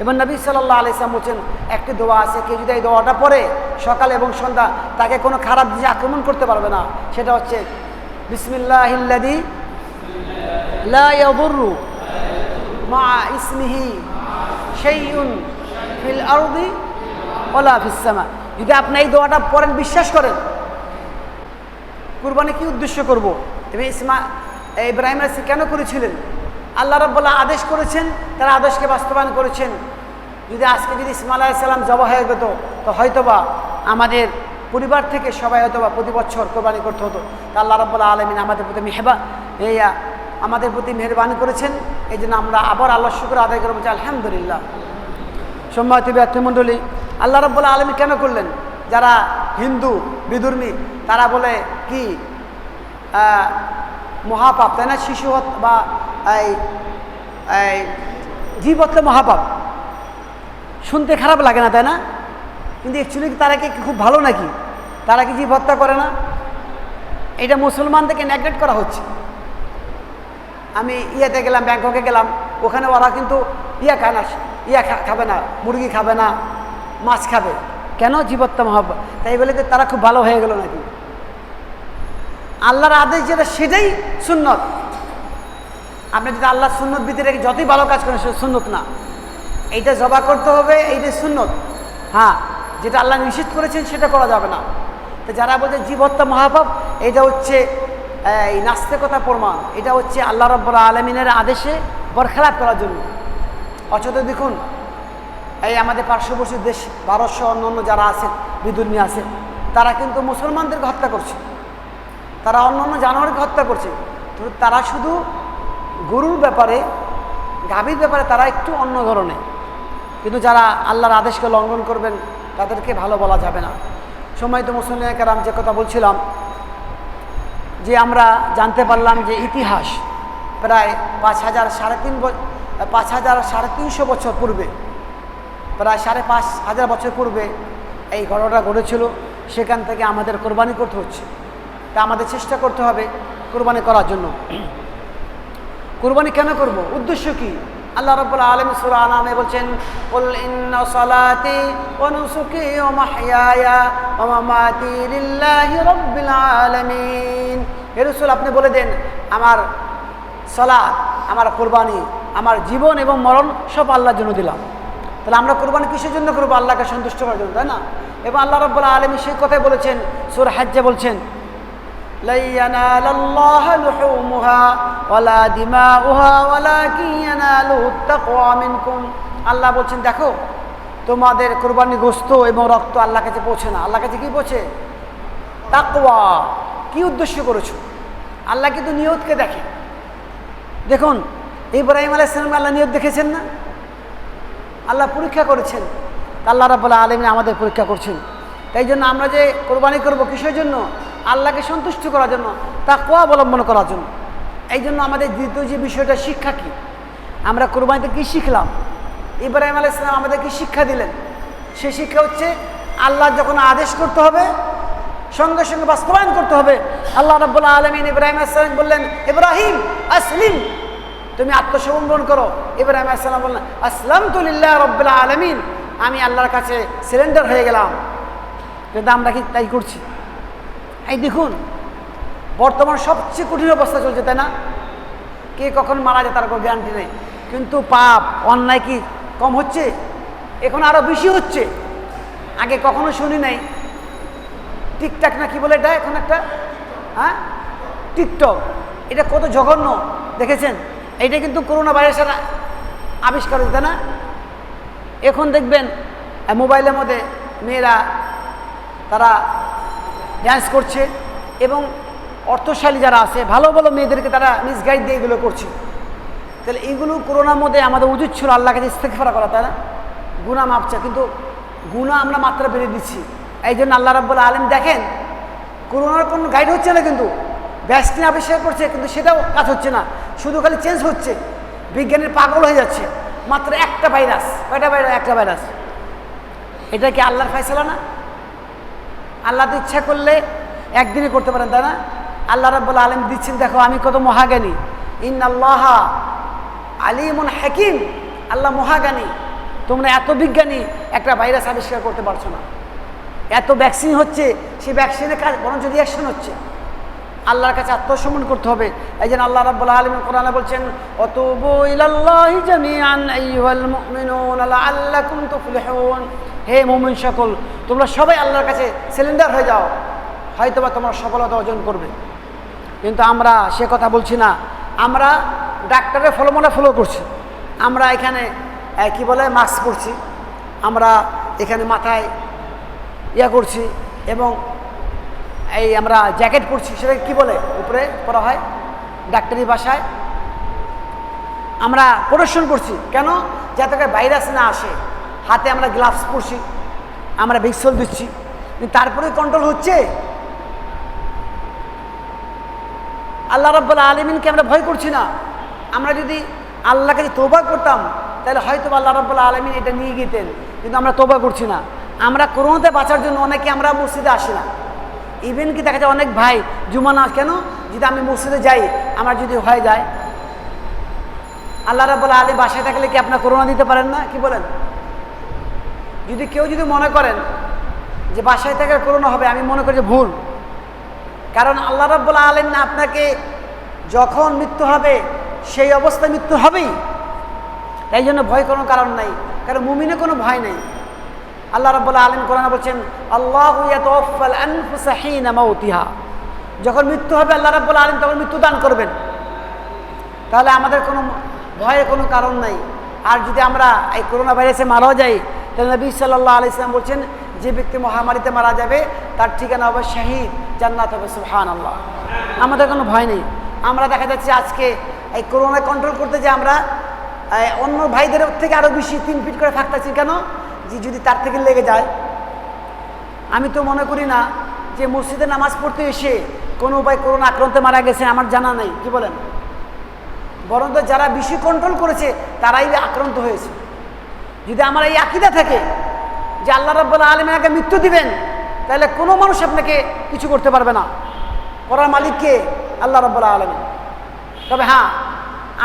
এবং নবী সাল্লাল্লাহু আলাইহি ওয়াসাল্লাম বলছেন একটি দোয়া আছে, কেউ যদি এই দোয়াটা পড়ে সকাল এবং সন্ধ্যা তাকে কোনো খারাপ জিনিস আক্রমণ করতে পারবে না। সেটা হচ্ছে বিসমিল্লাহিল্লাযী লা ইয়াদুররু মা ইসমিহি শাইউন ফিল আরদি ওয়ালা ফিস সামা। যদি আপনি এই দোয়াটা পড়েন, বিশ্বাস করেন, কুরবানি কি উদ্দেশ্য করব, এবং ইব্রাহিম আলাইহিস কেন করেছিলেন, আল্লাহ রাব্বুল আদেশ করেছেন, তারা আদেশকে বাস্তবায়ন করেছেন। যদি আজকে যদি ইসমাইল আলাইহিস সালাম জবাহ হয়ে যেত, তো হয়তোবা আমাদের পরিবার থেকে সবাই হয়তোবা প্রতি বছর কোরবানি করতে হতো। তা আল্লাহ রাব্বুল আলামিন আমাদের প্রতি আমাদের প্রতি মেহেরবানি করেছেন। এই জন্য আমরা আবার আল্লাহর শুকর আদায় করবো, আলহামদুলিল্লাহ। সম্মানিত ব্যক্তিমণ্ডলী, আল্লাহ রাব্বুল আলামিন কেন করলেন? যারা হিন্দু বিধর্মী তারা বলে কি মহাপাপ, তাই না? শিশু বা জীব হত্যা মহাপাপ, শুনতে খারাপ লাগে না, তাই না? কিন্তু অ্যাকচুয়ালি তারা কি খুব ভালো নাকি? তারা কি জীব হত্যা করে না? এটা মুসলমানদেরকে নেগলেক্ট করা হচ্ছে। আমি ইয়েতে গেলাম, ব্যাংককে গেলাম, ওখানে ওরা কিন্তু খায় না, খাবে না, মুরগি খাবে না, মাছ খাবে। কেন? জীব হত্যা মহাপাপ। তাই বলে যে তারা খুব ভালো হয়ে গেল নাকি? আল্লাহর আদেশ যেটা সেটাই সুন্নত। আপনি যদি আল্লাহর সুন্নত ভিতরে যতই ভালো কাজ করেন সেটা সুন্নত না। এইটা জবা করতে হবে, এইটাই সুন্নত। হ্যাঁ, যেটা আল্লাহ নিষেধ করেছেন সেটা করা যাবে না। তো যারা বলছে জীব হত্যা মহাপাপ, এটা হচ্ছে এই নাস্তিকতা প্রমাণ। এটা হচ্ছে আল্লাহ রাব্বুল আলামিনের আদেশে বরখেলাপ করার জন্য। অথচ দেখুন, এই আমাদের পার্শ্ববর্তী দেশ ভারতসহ অন্য যারা আছে বিধর্মী আছে, তারা কিন্তু মুসলমানদেরকে হত্যা করছে, তারা অন্য জানোয়ারকে হত্যা করছে। তো তারা শুধু গরুর ব্যাপারে, গাভীর ব্যাপারে তারা একটু অন্য ধরনের, কিন্তু যারা আল্লাহর আদেশকে লঙ্ঘন করবেন তাদেরকে ভালো বলা যাবে না। সম্মানিত মুসলিম কেরাম, যে কথা বলছিলাম যে আমরা জানতে পারলাম যে ইতিহাস প্রায় 5,350 বছর পূর্বে, প্রায় 5,500 বছর পূর্বে এই ঘটনাটা ঘটেছিল। সেখান থেকে আমাদের কোরবানি করতে হচ্ছে। তা আমাদের চেষ্টা করতে হবে কোরবানি করার জন্য। কোরবানি কেন করব? উদ্দেশ্য কি? আল্লাহ রাব্বুল আলামিন সূরা আনামে বলছেন, কুল ইন্না সালাতি ওয়া নুসুকি ওয়া মাহইয়ায়া ওয়া মামাতি লিল্লাহি রাব্বিল আলামিন। হে রাসূল, আপনি বলে দেন, আমার সালাত, আমার কোরবানি, আমার জীবন এবং মরণ সব আল্লাহর জন্য দিলাম। তাহলে আমরা কোরবানি কিসের জন্য করবো? আল্লাহকে সন্তুষ্ট করার জন্য, তাই না? এবং আল্লাহ রাব্বুল আলামিন সেই কথাই বলেছেন সূরা হজ্জে, বলছেন লা ইয়ানালাল্লাহু লুহুমুহা ওয়ালা দিমাউহা ওয়ালাকিন ইয়ানালুহুত তাকওয়া মিনকুম। আল্লাহ বলছেন, দেখো, তোমাদের কোরবানি গোশত এবং রক্ত আল্লাহর কাছে পৌঁছে না। আল্লাহর কাছে কি পৌঁছে? তাকওয়া। কি উদ্দেশ্য করেছো? আল্লাহ কিন্তু নিয়তকে দেখে। দেখুন, ইব্রাহিম আলাইহিস সালাম আল্লাহ নিয়ত দেখেছেন না? আল্লাহ পরীক্ষা করেছেন। আল্লাহ রাব্বুল আলামিন আমাদের পরীক্ষা করছেন। তাই জন্য আমরা যে কোরবানি করব, কিসের জন্য? আল্লাহকে সন্তুষ্ট করার জন্য, তাকওয়া অবলম্বন করার জন্য। এই জন্য আমাদের দ্বিতীয় যে বিষয়টা, শিক্ষা কি? আমরা কোরবানিতে কী শিখলাম? ইব্রাহিম আলাইহিস সালাম আমাদের কি শিক্ষা দিলেন? সেই শিক্ষা হচ্ছে আল্লাহ যখন আদেশ করতে হবে সঙ্গে সঙ্গে বাস্তবায়ন করতে হবে। আল্লাহ রাব্বুল আলামিন ইব্রাহিম আলাইহিস সালাম বললেন, ইব্রাহিম আসলিম, তুমি আত্মসমর্পণ করো। ইব্রাহিম আলাইহিস সালাম বললেন, আসলামতু লিল্লাহি রাব্বিল আলামিন, আমি আল্লাহর কাছে সারেন্ডার হয়ে গেলাম। কিন্তু আমরা কি তাই করছি? এই দেখুন, বর্তমান সবচেয়ে কঠিন অবস্থা চলছে, তাই না? কে কখন মারা যায় তার কোনো গ্যারান্টি নেই। কিন্তু পাপ, অন্যায় কি কম হচ্ছে? এখন আরও বেশি হচ্ছে। আগে কখনো শুনি নাই টিকটক না কি বলে এটা, এখন একটা টিকটক, এটা কত জঘন্য দেখেছেন? এইটা কিন্তু করোনা ভাইরাসের আবিষ্কার হচ্ছে, তাই না? এখন দেখবেন মোবাইলের মধ্যে মেয়েরা তারা ড্যান্স করছে, এবং অর্থশালী যারা আছে ভালো ভালো মেয়েদেরকে তারা মিসগাইড দিয়ে এগুলো করছে। তাহলে এইগুলো করোনার মধ্যে আমাদের উচিত ছিল আল্লাহকে ইস্তেগফার করা, তাই না? গুনাহ মাপ চা, কিন্তু গুনাহ আমরা মাত্রা বেড়ে দিচ্ছি। এই জন্য আল্লাহ রাব্বুল আলামিন দেখেন, করোনার কোনো গাইড হচ্ছে না, কিন্তু ভ্যাকসিন আবিষ্কার করছে, কিন্তু সেটাও কাজ হচ্ছে না, শুধু খালি চেঞ্জ হচ্ছে। বিজ্ঞানের পাগল হয়ে যাচ্ছে। মাত্র একটা ভাইরাস, কয়টা ভাইরাস? একটা ভাইরাস। এটা কি আল্লাহর ফয়সালা না? আল্লাহ তো ইচ্ছা করলে একদিনে করতে পারেন, তাই না? আল্লাহ রাব্বুল আলামিন দিচ্ছেন, দেখো আমি কত মহাজ্ঞানী। ইন্নাল্লাহা আলিমুন হাকিম, আল্লাহ মহাজ্ঞানী। তোমরা এত বিজ্ঞানী একটা ভাইরাস আবিষ্কার করতে পারছো না, এত ভ্যাকসিন হচ্ছে, সেই ভ্যাকসিনের কাজ বরঞ্চ রিয়াকশন হচ্ছে। আল্লাহর কাছে আত্মসমর্পণ করতে হবে। এই জন্য আল্লাহ রাব্বুল আলামিন কোরআনে বলছেন, ওয়াতুবু ইলাল্লাহি জামিআন আইয়ুহাল মুমিনুনা লাআল্লাকুম তুফলিহুন। হে মুমিন সকল, তোমরা সবাই আল্লাহর কাছে সিলিন্ডার হয়ে যাও, হয়তোবা তোমরা সফলতা অর্জন করবে। কিন্তু আমরা সে কথা বলছি না, আমরা ডাক্তারের ফলমনে ফলো করছি। আমরা এখানে কি বলে মাস্ক পরছি, আমরা এখানে মাথায় করছি এবং এই আমরা জ্যাকেট পরছি, সেটা কি বলে উপরে পরা হয় ডাক্তারি ভাষায়। আমরা প্রোটেকশন করছি কেন? যাতে করে ভাইরাস না আসে। হাতে আমরা গ্লাভস পরছি, আমরা ভিক্সল দিচ্ছি, কিন্তু তারপরে কন্ট্রোল হচ্ছে। আল্লাহ রাব্বুল আলামিনকে আমরা ভয় করছি না। আমরা যদি আল্লাহকে তওবা করতাম তাহলে হয়তো আল্লাহ রাব্বুল আলামিন এটা নিয়ে যেতেন, কিন্তু আমরা তওবা করছি না। আমরা করোনাতে বাঁচার জন্য অনেকে আমরা মসজিদে আসি না। ইভেন কি দেখা যায় অনেক ভাই জুমা নামাজ, কেন? যদি আমি মসজিদে যাই, আমার যদি হয়ে যায়, আল্লাহ রাব্বুল আলামিন বাসায় থাকলে কি আপনার করোনা দিতে পারেন না? কি বলেন? যদি কেউ যদি মনে করেন যে বাসায় থেকে করোনা হবে, আমি মনে করি যে ভুল। কারণ আল্লাহ রাব্বুল আলামিন আপনাকে যখন মৃত্যু হবে সেই অবস্থায় মৃত্যু হবেই, তাই জন্য ভয় কোনো কারণ নাই। কারণ মুমিনে কোনো ভয় নেই। আল্লাহ রাব্বুল আলামিন কোরআনে বলছেন, আল্লাহু ইয়াতাওয়াফাল আনফুসা হিনা মাউতিহা। যখন মৃত্যু হবে আল্লাহ রাব্বুল আলামিন তখন মৃত্যু দান করবেন। তাহলে আমাদের কোনো ভয়ের কোনো কারণ নাই। আর যদি আমরা এই করোনা ভাইরাসে মারাও যাই, তাহলে নবী সাল্লাল্লাহু আলাইহি ওয়াসাল্লাম বলছেন, যে ব্যক্তি মহামারীতে মারা যাবে তার ঠিকানা হবে শহীদ, জান্নাত হবে। সুবহানাল্লাহ। আমাদের কোনো ভয় নেই। আমরা দেখা যাচ্ছে আজকে এই করোনা কন্ট্রোল করতে যে আমরা অন্য ভাইদের থেকে আরও বেশি 3 ফিট করে থাকতেছি। কেন? যে যদি তার থেকে লেগে যায়। আমি তো মনে করি না যে মসজিদে নামাজ পড়তে এসে কোনো ভাই করোনা আক্রান্তে মারা গেছে, আমার জানা নেই। কি বলেন? বরং তো যারা বেশি কন্ট্রোল করেছে তারাই আক্রান্ত হয়েছে। যদি আমার এই আকীদা থাকে যে আল্লাহ রাব্বুল আলামিন আগে মৃত্যু দিবেন, তাহলে কোনো মানুষ আপনাকে কিছু করতে পারবে না। করার মালিককে আল্লাহ রাব্বুল আলামিন। তবে হ্যাঁ,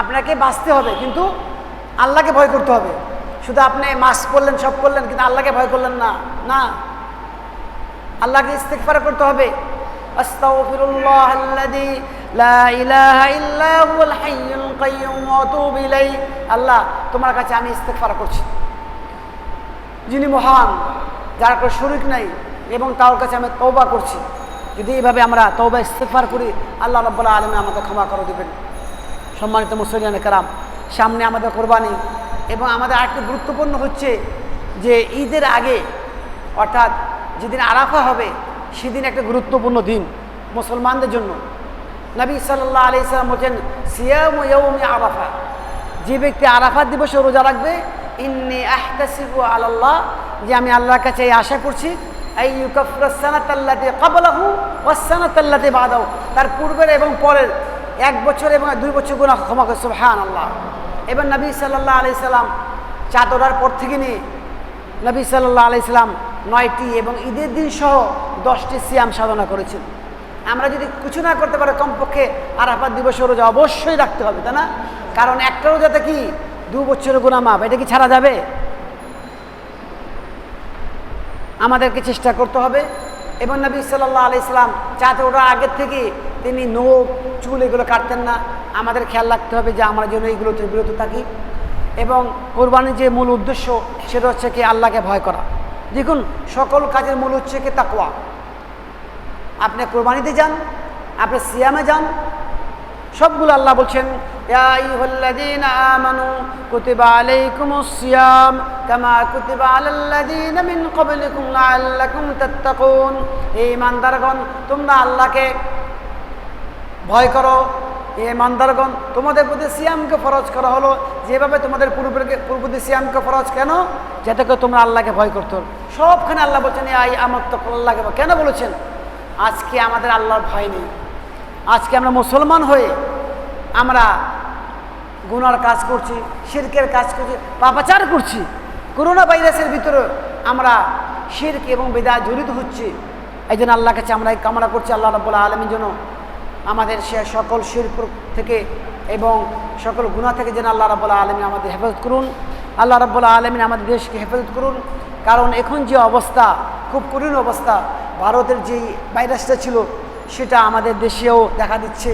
আপনাকে বাঁচতে হবে, কিন্তু আল্লাহকে ভয় করতে হবে। শুধু আপনি মাস্ক পরলেন, সব করলেন, কিন্তু আল্লাহকে ভয় করলেন না। না, আল্লাহকে ইস্তিগফার করতে হবে। আস্তাগফিরুল্লাহাল্লাযী লা ইলাহা ইল্লা হুয়াল হাইয়ুল কাইয়্যুম ওয়া আতুবু ইলাইহি। আল্লাহ, তোমার কাছে আমি ইস্তিগফার করছি, যিনি মহান, যার কোনো শরীক নাই, এবং তার কাছে আমি তওবা করছি। যদি এইভাবে আমরা তওবা ইস্তিগফার করি, আল্লাহ রাব্বুল আলামিন আমাদের ক্ষমা করে দেবেন। সম্মানিত মুসলিয়ানে কেরাম, সামনে আমাদের কোরবানি, এবং আমাদের আরেকটি গুরুত্বপূর্ণ হচ্ছে যে ঈদের আগে, অর্থাৎ যেদিন আরাফা হবে, সেদিন একটা গুরুত্বপূর্ণ দিন মুসলমানদের জন্য। নবী সাল্লাল্লাহু আলাইহি সাল্লাম বলেন, সিয়ামু ইয়াউমি আরাফা। যে ব্যক্তি আরাফাত দিবসে রোজা রাখবে, ইন্নী আহতাসিবু আলাল্লাহ, যে আমি আল্লাহর কাছে এই আশা করছি, আইয়ুকাফিরাস সানাতাল্লাতী ক্বাবলাহু ওয়াস সানাতাল্লাতী বাদাহু, তার পূর্বের এবং পরের 1 বছর এবং 2 বছর গুনাহ ক্ষমা করে। সুবহানাল্লাহ। এবার নবী সাল্লাল্লাহু আলাইহি সাল্লাম চাঁদ ওঠার পর থেকে নিয়ে নবী সাল্লাল্লাহু আলাইহি সাল্লাম 9টি এবং ঈদের দিন সহ 10টি সিয়াম সাধনা করেছেন। আমরা যদি কিছু না করতে পারি, কমপক্ষে আরাফাত দিবসের রোজা অবশ্যই রাখতে হবে, তাই না? কারণ একটা রোজাতে কি 2 বছরের গুনাহ মাফ, এটা কি ছাড়া যাবে? আমাদেরকে চেষ্টা করতে হবে। এবং নবী সাল্লাল্লাহু আলাইহি সাল্লাম চাঁদ ওঠার আগের থেকে তিনি নখ চুল এগুলো কাটতেন না। আমাদের খেয়াল রাখতে হবে যে আমরা যেন এইগুলো থেকে বিরত থাকি। এবং কোরবানির যে মূল উদ্দেশ্য, সেটা হচ্ছে কি আল্লাহকে ভয় করা। দেখুন, সকল কাজের মূল হচ্ছে কি তাকওয়া। আপনি কোরবানিতে যান, আপনি সিয়ামে যান, সবগুলো আল্লাহ বলছেন, ইয়া আইয়ুহাল্লাযীনা আমানু কুতিবা আলাইকুমুস সিয়াম কামা কুতিবা আলাল্লাযীনা মিন ক্বাবলিকুম লাআল্লাকুম তাত্তাকুন। হে ঈমানদারগণ, তোমরা আল্লাহকে ভয় করো। হে ঈমানদারগণ, তোমাদের প্রতি সিয়ামকে ফরজ করা হলো যেভাবে তোমাদের পূর্ববর্তী সিয়ামকে ফরজ। কেন? যাতে করে তোমরা আল্লাহকে ভয় করতো। সবখানে আল্লাহ বলছেন, আল্লাহকে। কেন বলেছেন? আজকে আমাদের আল্লাহর ভয় নেই। আজকে আমরা মুসলমান হয়ে আমরা গুনার কাজ করছি, শিরকের কাজ করছি, পাপাচার করছি। করোনা ভাইরাসের ভিতরে আমরা শিরক এবং বিদআত জড়িত হচ্ছি। এই জন্য আল্লাহর কাছে আমরা কামনা করছি, আল্লাহ রাব্বুল আলামিন যেন আমাদের সে সকল শিরক থেকে এবং সকল গুনাহ থেকে যেন আল্লাহ রাব্বুল আলামিন আমাদের হেফাজত করুন। আল্লাহ রাব্বুল আলামিন আমাদের দেশকে হেফাজত করুন। কারণ এখন যে অবস্থা, খুব করুণ অবস্থা, ভারতের যেই ভাইরাসটা ছিল সেটা আমাদের দেশেও দেখা দিচ্ছে।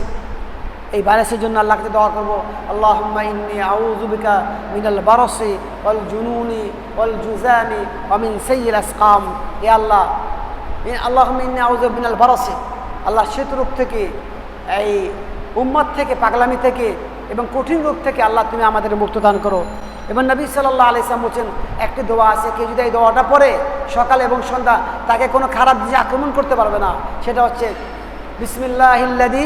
এই ভাইরাসের জন্য আল্লাহকে দোয়া করবো, আল্লাহুম্মা ইন্নী আউযু বিকা মিনাল বারসি ওয়াল জুনুনি ওয়াল জুযামি ওয়া মিন সাইয়্যিল আসকাম। হে আল্লাহ, আল্লাহুম্মা ইন্নী আউযু মিনাল বারসি, আল্লাহ শীত রোগ থেকে, এই উম্মাত থেকে, পাগলামি থেকে এবং কঠিন রোগ থেকে আল্লাহ তুমি আমাদের মুক্ত দান করো। এবং নবী সাল্লাল্লাহু আলাইহি ওয়াসাল্লাম বলছেন একটি দোয়া আছে, কেউ যদি এই দোয়াটা পড়ে সকাল এবং সন্ধ্যা, তাকে কোনো খারাপ জিনিস আক্রমণ করতে পারবে না। সেটা হচ্ছে বিসমিল্লাহিল্লাযী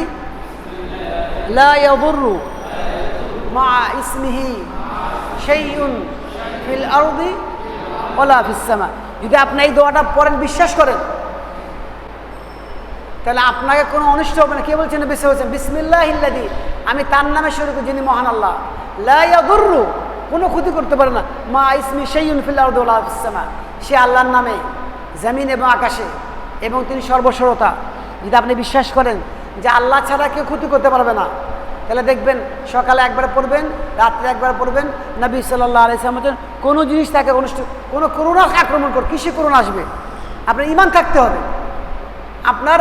লা ইয়াদুররু মা ইসমিহি শাইউন ফিল আরদি ওয়ালা ফিস সামা। যদি আপনি এই দোয়াটা পড়েন, বিশ্বাস করেন, তাহলে আপনাকে কোনো অনিষ্ট হবে না। কে বলছেন? বেশি বলছেন বিসমিল্লাহিল্লাযী, আমি তার নামে শুরু করি যিনি মহান আল্লাহ, লা ইয়াদুররু, কোনো ক্ষতি করতে পারে না, মা ইসমি শাইউন ফিল আরদি ওয়ালা ফিস সামা, সে আল্লাহর নামে জমিন এবং আকাশে, এবং তিনি সর্বসরতা। যদি আপনি বিশ্বাস করেন যে আল্লাহ ছাড়া কেউ ক্ষতি করতে পারবে না, তাহলে দেখবেন সকালে একবার পড়বেন, রাত্রে একবার পড়বেন। নবী সাল্লাল্লাহু আলাইহি ওয়াসাল্লাম বলেন কোনো জিনিস তাকে কোনো করোনা আক্রমণ করে, কিসে করোনা আসবে? আপনার ঈমান থাকতে হবে। আপনার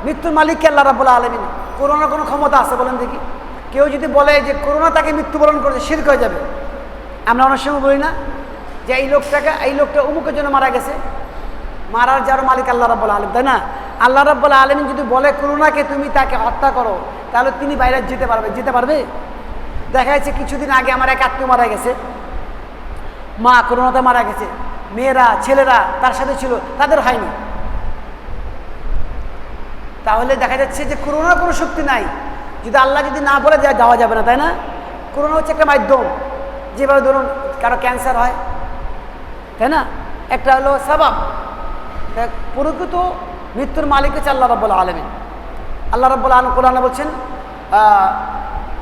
মৃত্যুর মালিককে আল্লাহ রাব্বুল আলামিন। করোনার কোনো ক্ষমতা আছে বলেন দেখি? কেউ যদি বলে যে করোনা তাকে মৃত্যুবরণ করেছে, শিরক হয়ে যাবে। আমরা অনেক সময় বলি না যে এই লোকটা অমুকের জন্য মারা গেছে, মারার যার মালিক আল্লাহ রাব্বুল আলামিন, তাই না? আল্লাহ রাব্বুল আলামিন যদি বলে করোনাকে তুমি তাকে হত্যা করো, তাহলে তিনি বাইরে যেতে পারবে? দেখা যাচ্ছে কিছুদিন আগে আমার এক আত্মীয় মারা গেছে, মা করোনাতে মারা গেছে, মেয়েরা ছেলেরা তার সাথে ছিল, তাদের হয়নি। তাহলে দেখা যাচ্ছে যে করোনার কোনো শক্তি নাই। যদি আল্লাহ যদি না বলে যাওয়া যাবে না, তাই না? করোনা হচ্ছে একটা মাধ্যম, যেভাবে ধরুন কারো ক্যান্সার হয়, তাই না? একটা হলো সাবাব। প্রকৃত মৃত্যুর মালিক হচ্ছে আল্লাহ রাব্বুল আলামিন। আল্লাহ রাব্বুল আলামিন কোরআনে বলছেন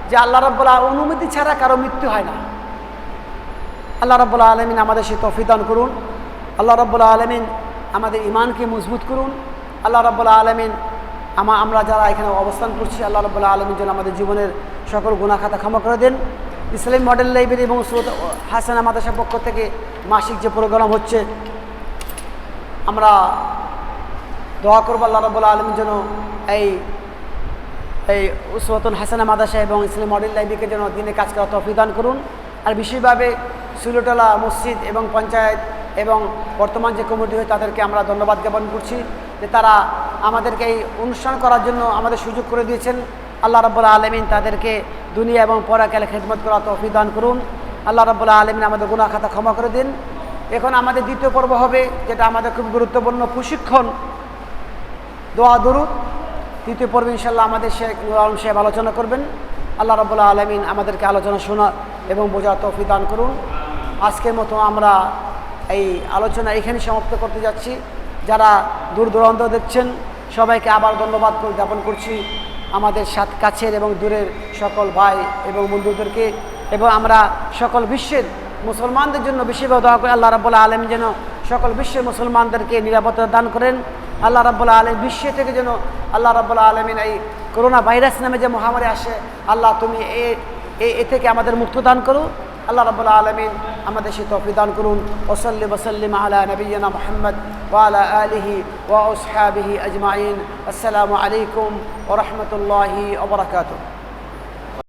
যে আল্লাহ রাব্বুল অনুমতি ছাড়া কারো মৃত্যু হয় না। আল্লাহ রাব্বুল আলামিন আমাদের সে তৌফিক দান করুন। আল্লাহ রাব্বুল আলামিন আমাদের ঈমানকে মজবুত করুন। আল্লাহ রাব্বুল আলামিন আমরা যারা এখানে অবস্থান করছি, আল্লাহ রাব্বুল আলামিন যেন আমাদের জীবনের সকল গুনাহ খাতা ক্ষমা করে দেন। ইসলামী মডেল লাইব্রেরি এবং সৈয়দ হাসানা মাদ্রাসার পক্ষ থেকে মাসিক যে প্রোগ্রাম হচ্ছে, আমরা দোয়া করবো আল্লাহ রাব্বুল আলামিন যেন এই সৈয়দ হাসানা মাদ্রাসা এবং ইসলামী মডেল লাইব্রেরিকে যেন দিনে কাজ করার তৌফিক দান করুন। আর বিশেষভাবে সুলটলা মসজিদ এবং পঞ্চায়েত এবং বর্তমান যে কমিটি হয় তাদেরকে আমরা ধন্যবাদ জ্ঞাপন করছি যে তারা আমাদেরকে এই অনুষ্ঠান করার জন্য আমাদের সুযোগ করে দিয়েছেন। আল্লাহ রাব্বুল আলামিন তাদেরকে দুনিয়া এবং পরকালে খেদমত করার তৌফিক দান করুন। আল্লাহ রাব্বুল আলামিন আমাদের গুনাহ খাতা ক্ষমা করে দিন। এখন আমাদের দ্বিতীয় পর্ব হবে, যেটা আমাদের খুব গুরুত্বপূর্ণ প্রশিক্ষণ, দোয়া দরুদ। তৃতীয় পর্বে ইনশাআল্লাহ আমাদের শেখ নুরুল আলম সাহেব আলোচনা করবেন। আল্লাহ রাব্বুল আলামিন আমাদেরকে আলোচনা শোনা এবং বোঝার তৌফিক দান করুন। আজকের মতো আমরা এই আলোচনা এখানে সমাপ্ত করতে যাচ্ছি। যারা দূর দূরান্ত দেখছেন সবাইকে আবার ধন্যবাদ জ্ঞাপন করছি, আমাদের কাছের এবং দূরের সকল ভাই এবং বন্ধুদেরকে। এবং আমরা সকল বিশ্বের মুসলমানদের জন্য বিশেষভাবে দোয়া করি আল্লাহ রাব্বুল আলামিন যেন সকল বিশ্বের মুসলমানদেরকে নিরাপত্তা দান করেন। আল্লাহ রাব্বুল আলামিন বিশ্ব থেকে যেন আল্লাহ রাব্বুল আলামিন এই করোনা ভাইরাস নামে যে মহামারী আসে, আল্লাহ তুমি এ থেকে আমাদের মুক্ত দান করো। আল্লাহ রাব্বুল আলামিন আমাদের সে তৌফিক দান করুন। ওয়াসাল্লি ওয়াসাল্লিম আলা নবিয়িনা মুহাম্মদ ওয়া আলা আলিহি ওয়া আসহাবিহি আজমাইন। আসসালামু আলাইকুম ওয়া রাহমাতুল্লাহি ওয়া বারাকাতুহু।